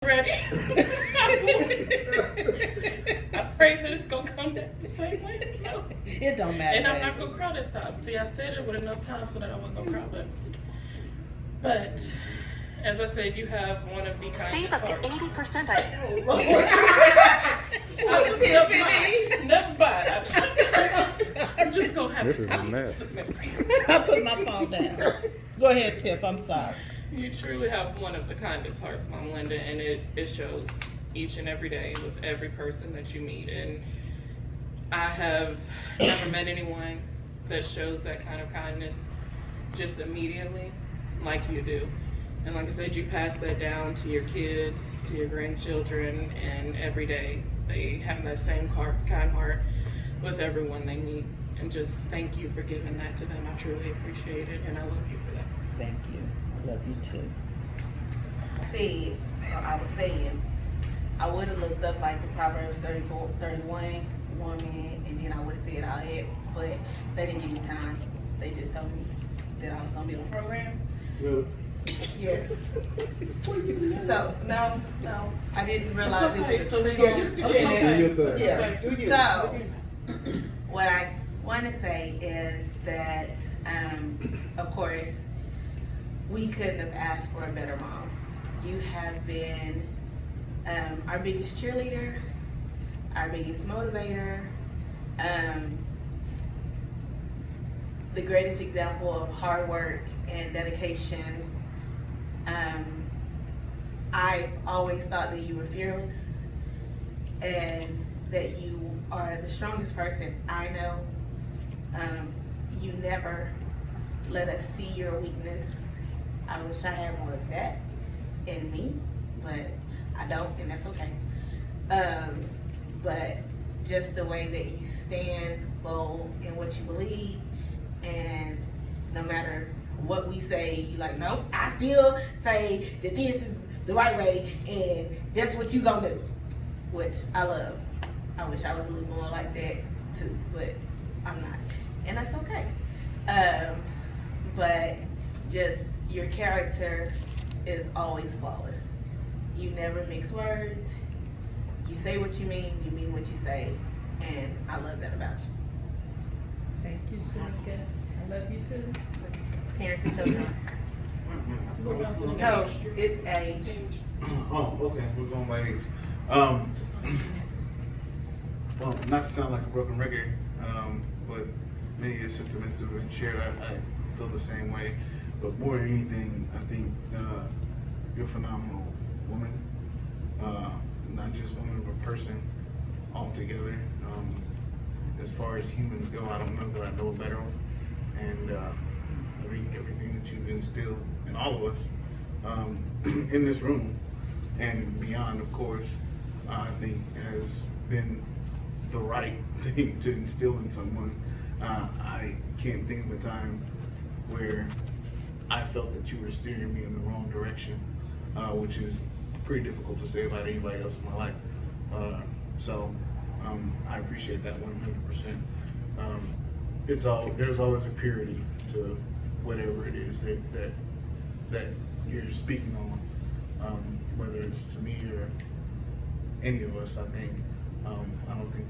Ready? I pray that it's gonna come back the same way. No. It don't matter. And I'm not gonna cry this time. See, I said it with enough time so that I wasn't gonna cry. But as I said, you have one of the kindest Save up to hearts. 80%. Never mind. I'm just gonna have This to is a come mess. to memory. I put my phone down. Go ahead, Tiff. I'm sorry. You truly have one of the kindest hearts, Mom Linda, and it shows each and every day with every person that you meet. And I have never met anyone that shows that kind of kindness just immediately like you do. And like I said, you pass that down to your kids, to your grandchildren, and every day they have that same kind heart with everyone they meet. And just thank you for giving that to them. I truly appreciate it, and I love you for that. Thank you. I love you too. I was saying, I would have looked up like the Proverbs 34, 31 woman, and then I would have said all that, but they didn't give me time. They just told me that I was gonna be on the program. Really? Yes. So, no, I didn't realize It's okay, it was so a we trigger. gonna- Do your thing. Yeah. Okay. So, what I want to say is that, of course, we couldn't have asked for a better mom. You have been our biggest cheerleader, our biggest motivator, the greatest example of hard work and dedication. I always thought that you were fearless and that you are the strongest person I know. You never let us see your weakness. I wish I had more of that in me, but I don't, and that's okay. But just the way that you stand bold in what you believe, and no matter what we say, you like, nope, I still say that this is the right way, and that's what you gonna do, which I love. I wish I was a little more like that too, but I'm not, and that's okay. But just your character is always flawless. You never mix words. You say what you mean what you say, and I love that about you. Thank you, Shamika. I love you too. Terrence and children. No, it's age. Oh, okay. We're going by age. Well, not to sound like a broken record, but many of the sentiments that have been shared, I feel the same way. But more than anything, I think you're a phenomenal woman. Not just woman, but person altogether. As far as humans go, I don't know that I know a better one. And I think everything that you've instilled in all of us in this room and beyond, of course, I think has been the right thing to instill in someone. I can't think of a time where I felt that you were steering me in the wrong direction, which is pretty difficult to say about anybody else in my life. So I appreciate that 100%. There's always a purity to whatever it is that you're speaking on, whether it's to me or any of us. I think I don't think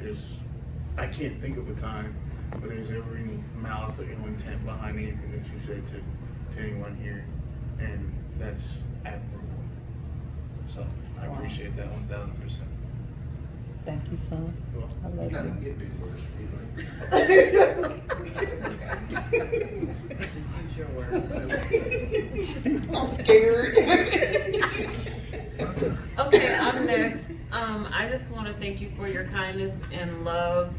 I can't think of a time where there's ever any malice or ill intent behind anything that you said to anyone here, and that's admirable. So I appreciate that 1,000%. Thank you, son. I love You gotta you. get big words. Just use your words. I'm scared. Okay, I'm next. I just want to thank you for your kindness and love.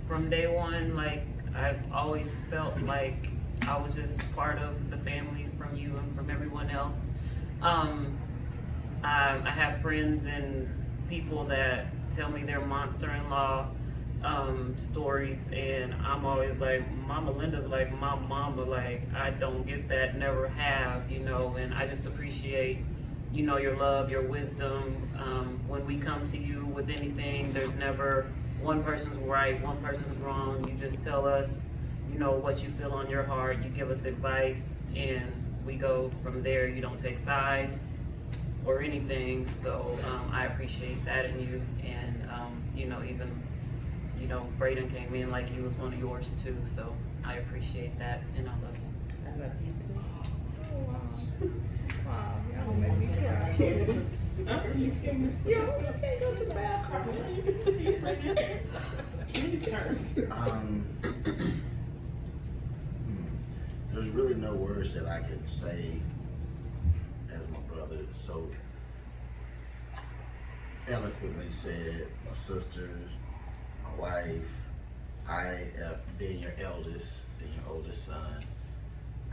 From day one, like I've always felt like I was just part of the family from you and from everyone else. I have friends and people that tell me their monster-in-law stories, and I'm always like, Mama Linda's like my mama. Like I don't get that, never have, and I just appreciate your love, your wisdom. When we come to you with anything, there's never one person's right, one person's wrong. You just tell us, what you feel on your heart. You give us advice, and we go from there. You don't take sides. or anything. So I appreciate that in you, and you know, even you know, Braden came in like he was one of yours too. So I appreciate that, and I love you. I love you too. Oh, wow. Wow, y'all make me cry. You can't miss the Yo, you can't go to the bathroom. There's really no words that I can say as my brother so eloquently said. My sisters, my wife, being your eldest, being your oldest son,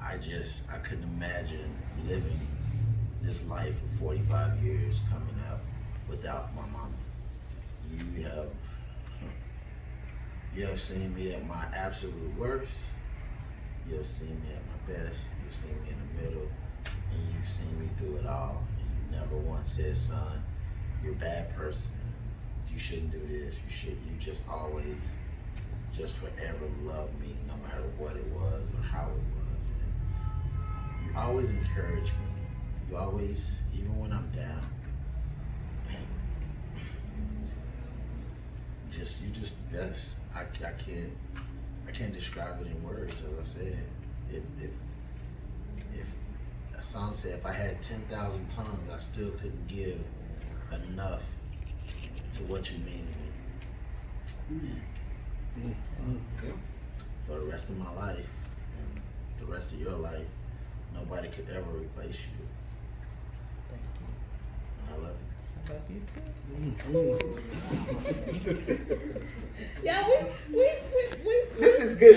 I couldn't imagine living this life for 45 years coming up without my mama. You have seen me at my absolute worst. You have seen me at my best. You've seen me in the middle, and you've seen me through it all. And you never once said, "Son, you're a bad person. You shouldn't do this. You just always, just forever loved me, no matter what it was or how it was." And you always encourage me. You always, even when I'm down, and you just the best. I can't describe it in words. As I said, if a song said, if I had 10,000 tongues, I still couldn't give enough to what you mean to me. For the rest of my life and the rest of your life, nobody could ever replace you. Thank you. And I love you. I love you too. Yeah, we. This is good.